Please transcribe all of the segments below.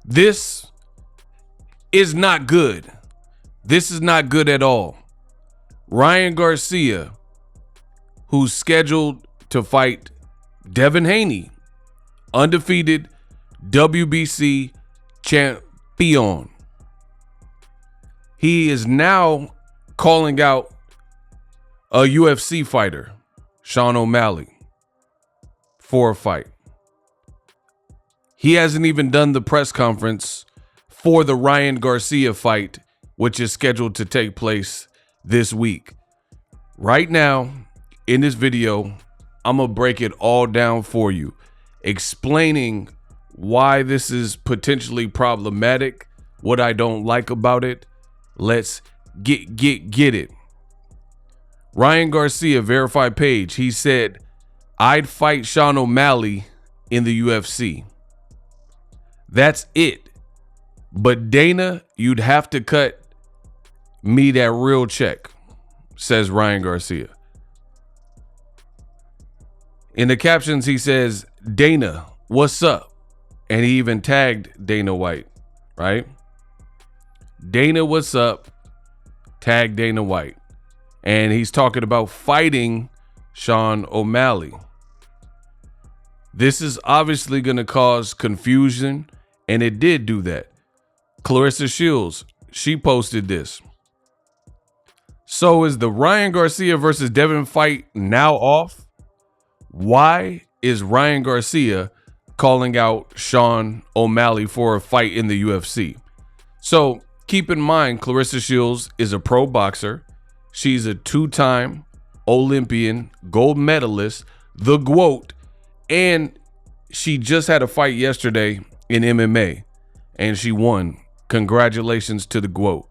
This is not good. This is not good at all. Ryan Garcia, who's scheduled to fight Devin Haney, undefeated WBC champion. He is now calling out a UFC fighter, Sean O'Malley, for a fight. He hasn't even done the press conference for the Ryan Garcia fight, which is scheduled to take place this week. Right now, in this video, I'm going to break it all down for you, explaining why this is potentially problematic, what I don't like about it. Let's get it. Ryan Garcia, verified page, he said, "I'd fight Sean O'Malley in the UFC. That's it. But Dana, you'd have to cut me that real check," says Ryan Garcia. In the captions, he says, "Dana, what's up?" And he even tagged Dana White, right? Dana, what's up? Tag Dana White. And he's talking about fighting Sean O'Malley. This is obviously going to cause confusion, and it did do that. Clarissa Shields, she posted this. "So is the Ryan Garcia versus Devin fight now off? Why is Ryan Garcia calling out Sean O'Malley for a fight in the UFC?" So keep in mind, Clarissa Shields is a pro boxer. She's a two-time Olympian, gold medalist, the GOAT, and she just had a fight yesterday in MMA, and she won. Congratulations to the GOAT.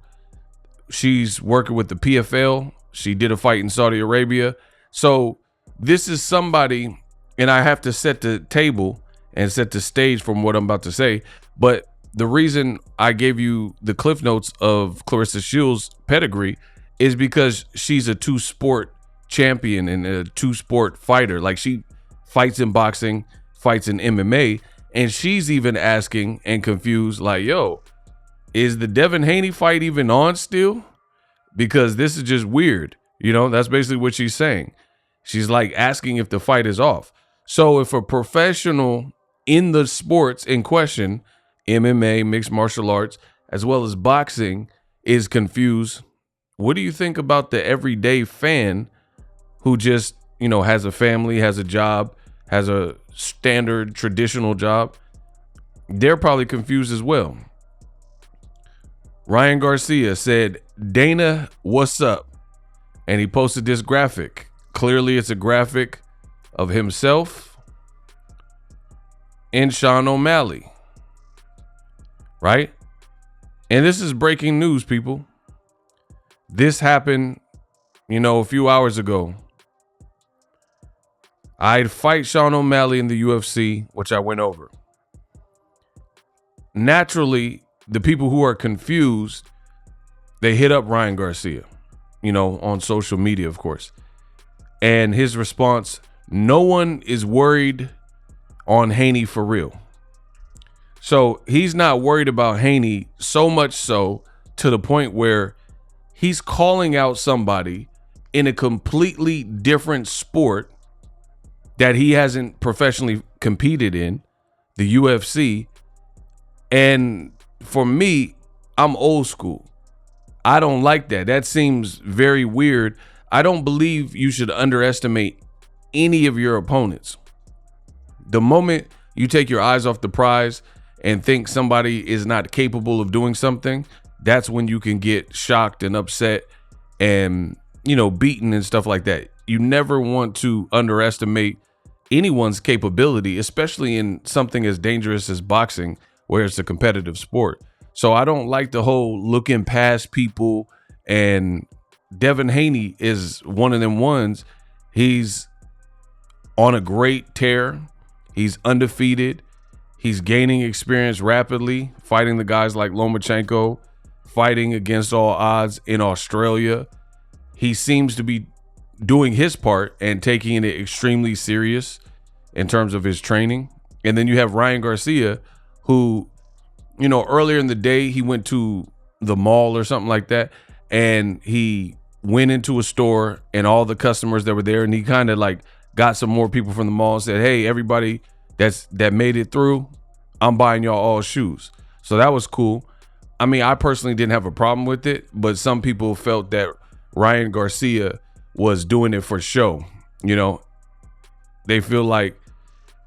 She's working with the PFL. She did a fight in Saudi Arabia. So this is somebody, and I have to set the table and set the stage from what I'm about to say, but the reason I gave you the cliff notes of Clarissa Shields' pedigree is because she's a two-sport champion and a two-sport fighter. Like, she fights in boxing, fights in MMA, and she's even asking and confused, like, yo, is the Devin Haney fight even on still? Because this is just weird. You know, that's basically what she's saying. She's like asking if the fight is off. So if a professional in the sports in question, MMA, mixed martial arts, as well as boxing, is confused, what do you think about the everyday fan who just, you know, has a family, has a job, has a standard traditional job? They're probably confused as well. Ryan Garcia said, "Dana, what's up?" And he posted this graphic. Clearly, it's a graphic of himself and Sean O'Malley, right? And this is breaking news, people. This happened, you know, a few hours ago. I'd fight Sean O'Malley in the UFC, which I went over. Naturally, the people who are confused, they hit up Ryan Garcia, you know, on social media, of course. And his response, "No one is worried on Haney for real." So he's not worried about Haney, so much so to the point where he's calling out somebody in a completely different sport that he hasn't professionally competed in, the UFC. And for me, I'm old school. I don't like that. That seems very weird. I don't believe you should underestimate any of your opponents. The moment you take your eyes off the prize and think somebody is not capable of doing something, that's when you can get shocked and upset and, you know, beaten and stuff like that. You never want to underestimate anyone's capability, especially in something as dangerous as boxing, where it's a competitive sport. So I don't like the whole looking past people, and Devin Haney is one of them ones. He's on a great tear. He's undefeated. He's gaining experience rapidly, fighting the guys like Lomachenko, fighting against all odds in Australia. He seems to be doing his part and taking it extremely serious in terms of his training. And then you have Ryan Garcia, who earlier in the day, he went to the mall or something like that, and he went into a store and all the customers that were there, and he kind of like got some more people from the mall and said, hey, everybody that made it through, I'm buying y'all all shoes. So that was cool. I mean, I personally didn't have a problem with it, but some people felt that Ryan Garcia was doing it for show. They feel like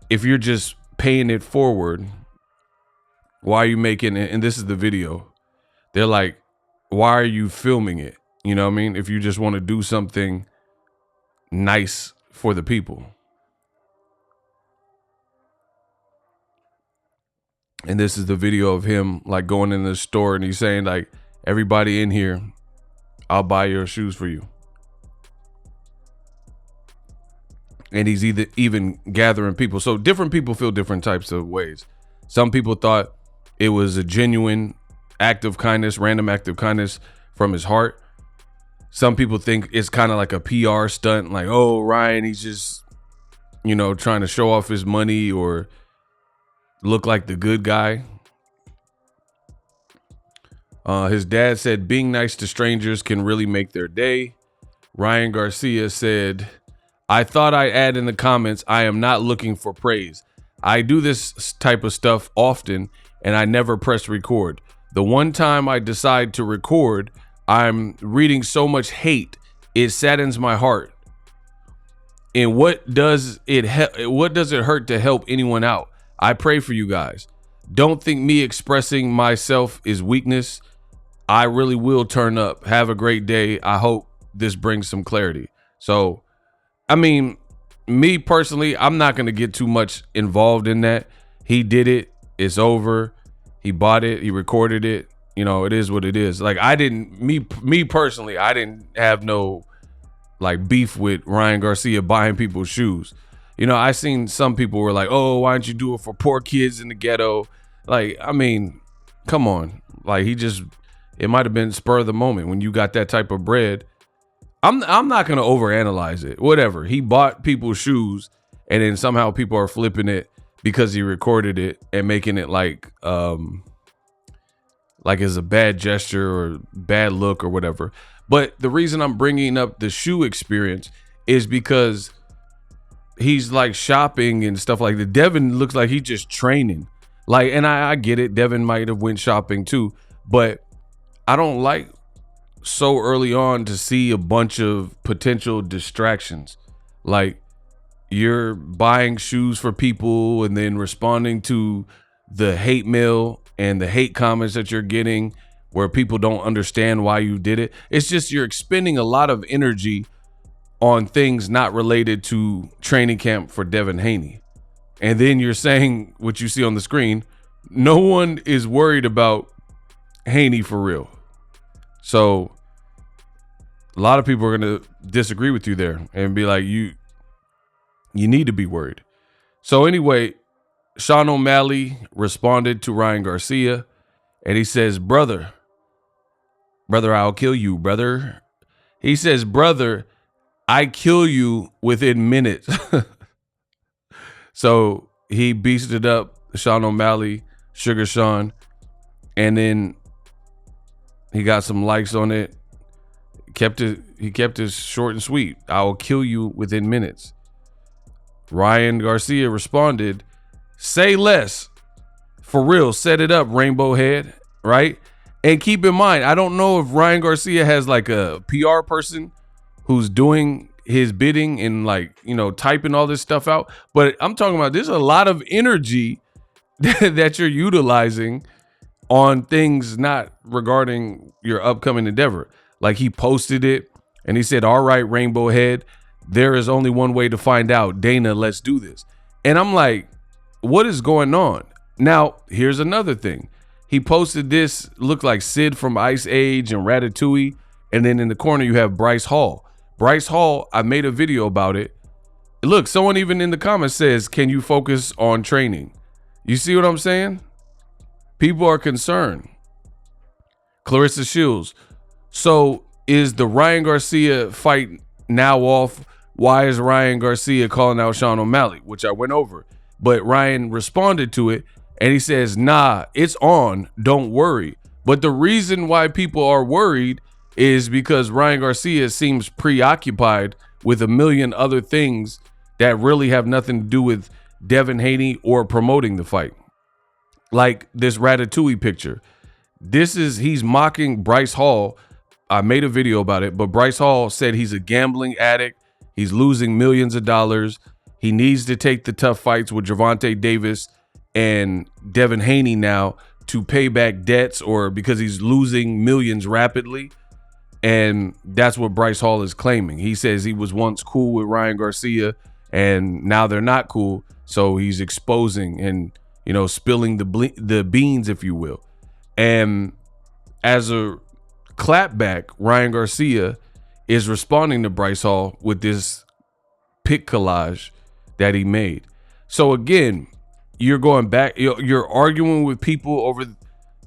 if you're just paying it forward, why are you making it? And this is the video. They're like, why are you filming it? You know what I mean? If you just want to do something nice for the people. And this is the video of him like going in the store and he's saying like, everybody in here, I'll buy your shoes for you. And he's even gathering people. So different people feel different types of ways. Some people thought it was a genuine act of kindness, random act of kindness from his heart. Some people think it's kind of like a PR stunt, like, oh, Ryan, he's just, trying to show off his money or look like the good guy. His dad said being nice to strangers can really make their day. Ryan Garcia said, I thought I'd add in the comments, I am not looking for praise. I do this type of stuff often and I never press record. The one time I decide to record, I'm reading so much hate, it saddens my heart. And what does it hurt to help anyone out? I pray for you guys. Don't think me expressing myself is weakness. I really will turn up. Have a great day. I hope this brings some clarity. So, I mean, me personally, I'm not going to get too much involved in that. He did it. It's over. He bought it. He recorded it. It is what it is. Like me personally, I didn't have no like beef with Ryan Garcia buying people's shoes. I seen some people were like, oh, why don't you do it for poor kids in the ghetto? Like, I mean, come on. Like it might have been spur of the moment when you got that type of bread. I'm not going to overanalyze it. Whatever. He bought people's shoes and then somehow people are flipping it because he recorded it and making it like as a bad gesture or bad look or whatever. But the reason I'm bringing up the shoe experience is because he's like shopping and stuff like that. Devin looks like he's just training. Like, and I get it. Devin might have went shopping too, but I don't like so early on to see a bunch of potential distractions. Like you're buying shoes for people and then responding to the hate mail and the hate comments that you're getting where people don't understand why you did it. It's just you're expending a lot of energy on things not related to training camp for Devin Haney. And then you're saying what you see on the screen, no one is worried about Haney for real. So a lot of people are going to disagree with you there and be like, you need to be worried. So anyway, Sean O'Malley responded to Ryan Garcia and he says, brother, I'll kill you, brother. He says, brother, I kill you within minutes. So he beasted up Sean O'Malley, Sugar Sean, and then he got some likes on it. He kept it short and sweet. I will kill you within minutes. Ryan Garcia responded, say less. For real, set it up, Rainbow Head, right? And keep in mind, I don't know if Ryan Garcia has like a PR person who's doing his bidding and like, typing all this stuff out. But I'm talking about there's a lot of energy that you're utilizing on things not regarding your upcoming endeavor. Like he posted it and he said, all right, Rainbow Head, there is only one way to find out. Dana, let's do this. And I'm like, what is going on? Now, here's another thing. He posted this, looked like Sid from Ice Age and Ratatouille. And then in the corner, you have Bryce Hall. Bryce Hall, I made a video about it. Look, someone even in the comments says, can you focus on training? You see what I'm saying? People are concerned. Clarissa Shields. So is the Ryan Garcia fight now off? Why is Ryan Garcia calling out Sean O'Malley? Which I went over. But Ryan responded to it And he says, nah, it's on. Don't worry. But the reason why people are worried is because Ryan Garcia seems preoccupied with a million other things that really have nothing to do with Devin Haney or promoting the fight. Like this Ratatouille picture. He's mocking Bryce Hall. I made a video about it, but Bryce Hall said he's a gambling addict. He's losing millions of dollars. He needs to take the tough fights with Gervonta Davis and Devin Haney now to pay back debts, or because he's losing millions rapidly. And that's what Bryce Hall is claiming. He says he was once cool with Ryan Garcia and now they're not cool. So he's exposing and, spilling the beans, if you will. And as a clapback, Ryan Garcia is responding to Bryce Hall with this pic collage that he made. So again, you're going back, you're arguing with people over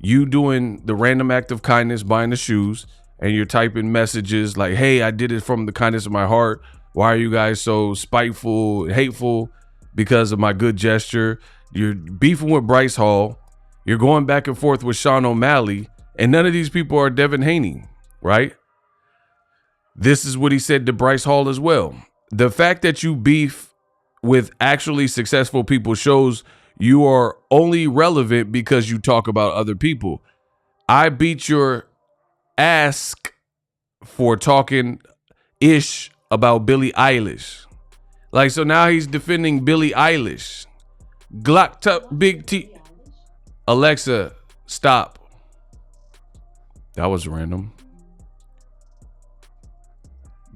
you doing the random act of kindness, buying the shoes, and you're typing messages like, hey, I did it from the kindness of my heart. Why are you guys so spiteful and hateful because of my good gesture? You're beefing with Bryce Hall. You're going back and forth with Sean O'Malley, and none of these people are Devin Haney, right? This is what he said to Bryce Hall as well. The fact that you beef with actually successful people shows you are only relevant because you talk about other people. I beat your ass for talking ish about Billie Eilish. Like, so now he's defending Billie Eilish. Glock tuck big T. Alexa, stop. That was random.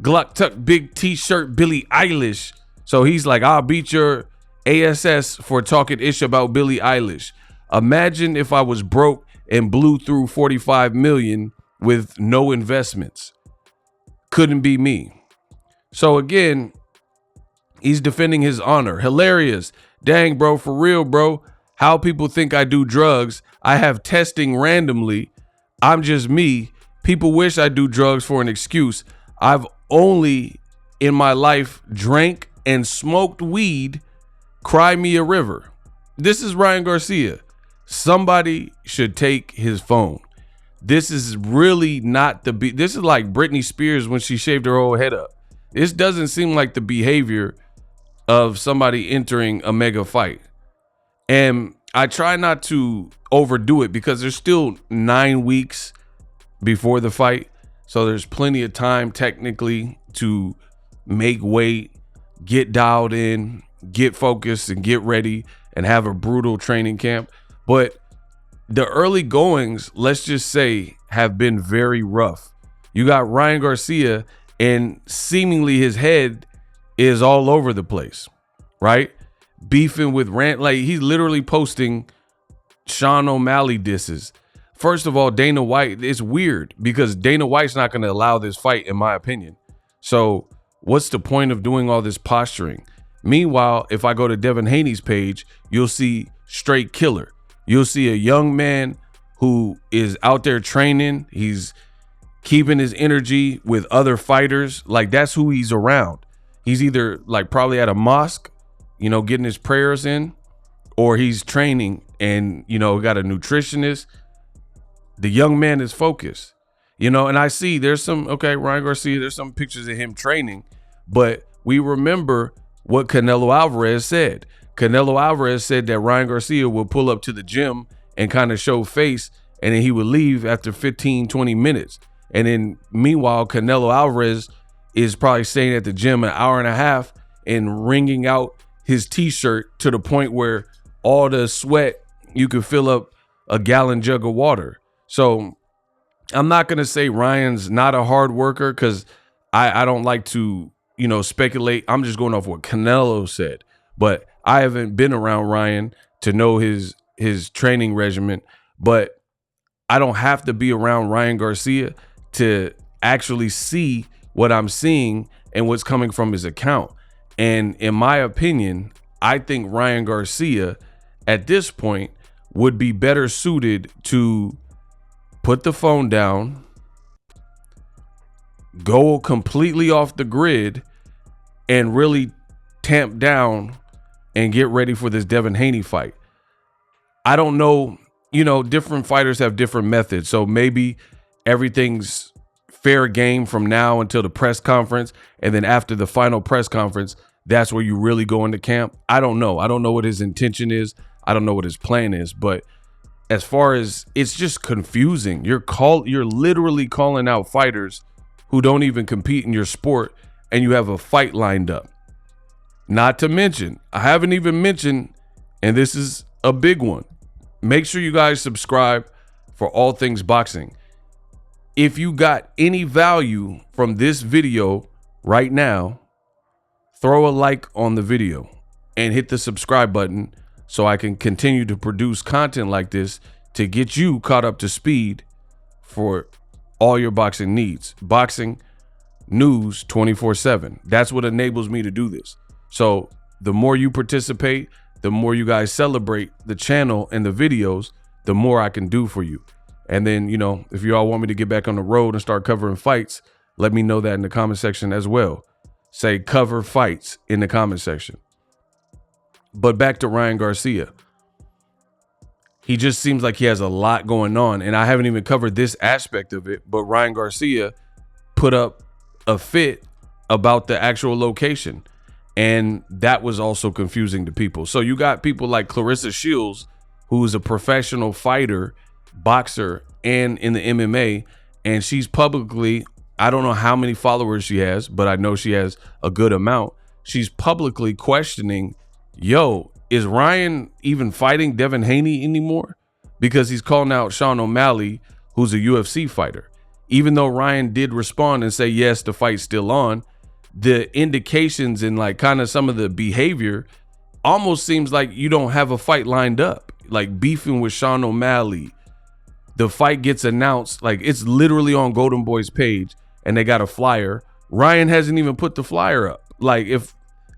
Glock tuck big T-shirt Billie Eilish. So he's like, I'll beat your ass for talking ish about Billie Eilish. Imagine if I was broke and blew through 45 million with no investments. Couldn't be me. So again, he's defending his honor. Hilarious. Dang, bro, for real, bro. How people think I do drugs. I have testing randomly. I'm just me. People wish I do drugs for an excuse. I've only in my life drank and smoked weed. Cry me a river. This is Ryan Garcia. Somebody should take his phone. This is really not this is like Britney Spears when she shaved her whole head up. This doesn't seem like the behavior of somebody entering a mega fight. And I try not to overdo it because there's still 9 weeks before the fight. So there's plenty of time technically to make weight, get dialed in, get focused, and get ready and have a brutal training camp. But the early goings, let's just say, have been very rough. You got Ryan Garcia and seemingly his head is all over the place, right? Beefing with like he's literally posting Sean O'Malley disses. First of all, Dana White, it's weird because Dana White's not going to allow this fight, in my opinion. So what's the point of doing all this posturing? Meanwhile, if I go to Devin Haney's page, you'll see straight killer. You'll see a young man who is out there training. He's keeping his energy with other fighters. Like, that's who he's around. He's either like probably at a mosque, getting his prayers in, or he's training and, got a nutritionist. The young man is focused, and I see there's Ryan Garcia, there's some pictures of him training, but we remember what Canelo Alvarez said. Canelo Alvarez said that Ryan Garcia will pull up to the gym and kind of show face, and then he would leave after 15, 20 minutes. And then meanwhile, Canelo Alvarez is probably staying at the gym an hour and a half and wringing out his t-shirt to the point where all the sweat, you could fill up a gallon jug of water. So I'm not going to say Ryan's not a hard worker because I don't like to, speculate. I'm just going off what Canelo said. But I haven't been around Ryan to know his training regimen. But I don't have to be around Ryan Garcia to actually see what I'm seeing and what's coming from his account. And in my opinion, I think Ryan Garcia at this point would be better suited to put the phone down, go completely off the grid, and really tamp down and get ready for this Devin Haney fight. I don't know, different fighters have different methods. So maybe everything's fair game from now until the press conference. And then after the final press conference, that's where you really go into camp. I don't know. I don't know what his intention is. I don't know what his plan is. But as far as, it's just confusing. You're literally calling out fighters who don't even compete in your sport, and you have a fight lined up. Not to mention, I haven't even mentioned, and this is a big one. Make sure you guys subscribe for all things boxing. If you got any value from this video right now, throw a like on the video and hit the subscribe button so I can continue to produce content like this to get you caught up to speed for all your boxing needs. Boxing news 24/7. That's what enables me to do this. So the more you participate, the more you guys celebrate the channel and the videos, the more I can do for you. And then, if you all want me to get back on the road and start covering fights, let me know that in the comment section as well. Say cover fights in the comment section. But back to Ryan Garcia. He just seems like he has a lot going on, and I haven't even covered this aspect of it, but Ryan Garcia put up a fit about the actual location, and that was also confusing to people. So you got people like Clarissa Shields, who's a professional fighter, boxer, and in the MMA, and she's publicly, I don't know how many followers she has, but I know she has a good amount. She's publicly questioning, is Ryan even fighting Devin Haney anymore? Because he's calling out Sean O'Malley, who's a UFC fighter. Even though Ryan did respond and say, yes, the fight's still on, the indications and like kind of some of the behavior almost seems like you don't have a fight lined up. Like beefing with Sean O'Malley. The fight gets announced, like it's literally on Golden Boy's page and they got a flyer. Ryan hasn't even put the flyer up. Like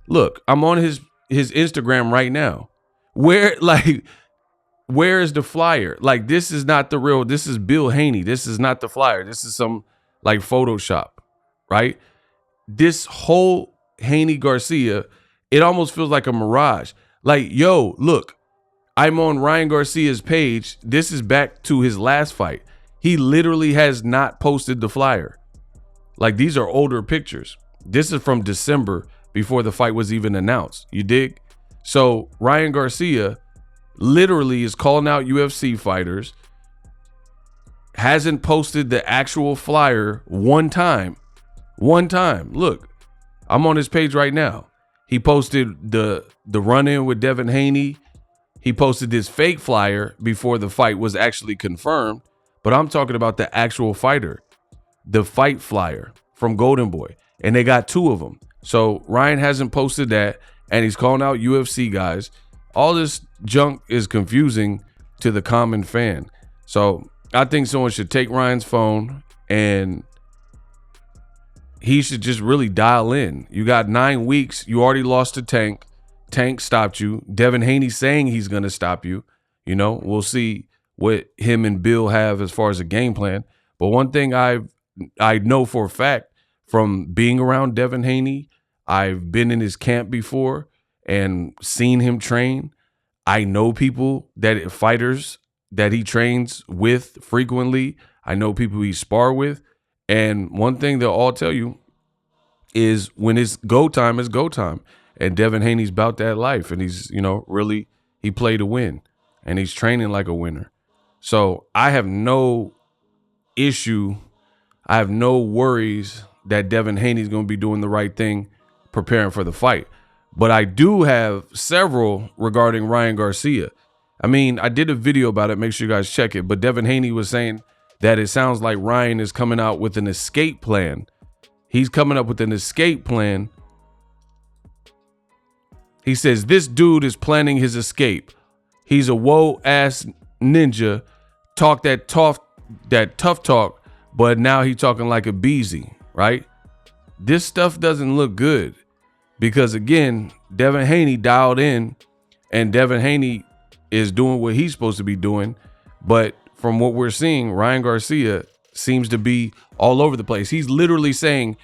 look, I'm on his Instagram right now. Where is the flyer? Like, this is not the real, this is Bill Haney. This is not the flyer. This is some like Photoshop, right? This whole Haney Garcia, it almost feels like a mirage. Like, look, I'm on Ryan Garcia's page. This is back to his last fight. He literally has not posted the flyer. Like, these are older pictures. This is from December before the fight was even announced. You dig? So Ryan Garcia literally is calling out UFC fighters, hasn't posted the actual flyer one time. Look, I'm on his page right now. He posted the run-in with Devin Haney. He posted this fake flyer before the fight was actually confirmed. But I'm talking about the actual fighter, the fight flyer from Golden Boy. And they got two of them. So Ryan hasn't posted that, and he's calling out UFC guys. All this junk is confusing to the common fan. So I think someone should take Ryan's phone and he should just really dial in. You got 9 weeks. You already lost to Tank. Tank stopped you. Devin Haney saying he's going to stop you. We'll see what him and Bill have as far as a game plan. But one thing I know for a fact from being around Devin Haney, I've been in his camp before and seen him train. I know people fighters that he trains with frequently. I know people he spar with. And one thing they'll all tell you is when it's go time, it's go time. And Devin Haney's about that life. And he's, really, he played to win. And he's training like a winner. So I have no issue. I have no worries that Devin Haney's going to be doing the right thing, preparing for the fight. But I do have several regarding Ryan Garcia. I mean, I did a video about it. Make sure you guys check it. But Devin Haney was saying that it sounds like Ryan is coming out with an escape plan. He's coming up with an escape plan. He says, this dude is planning his escape. He's a whoa-ass ninja. Talk that tough talk, but now he's talking like a beezy, right? This stuff doesn't look good because, again, Devin Haney dialed in, and Devin Haney is doing what he's supposed to be doing. But from what we're seeing, Ryan Garcia seems to be all over the place. He's literally saying,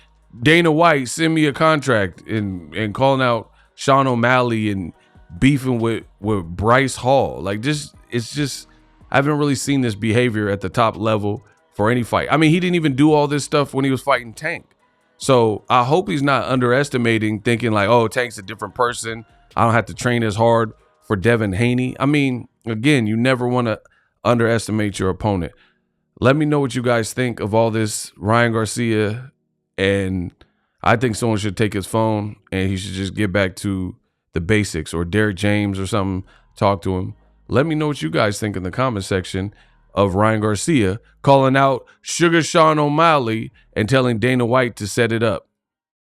Dana White, send me a contract, and calling out Sean O'Malley and beefing with Bryce Hall. Like, just, it's just, I haven't really seen this behavior at the top level for any fight. I mean, he didn't even do all this stuff when he was fighting Tank. So I hope he's not underestimating, thinking like, oh, Tank's a different person. I don't have to train as hard for Devin Haney. I mean, again, you never want to underestimate your opponent. Let me know what you guys think of all this Ryan Garcia. And I think someone should take his phone and he should just get back to the basics, or Derek James or something, talk to him. Let me know what you guys think in the comment section of Ryan Garcia calling out Sugar Sean O'Malley and telling Dana White to set it up.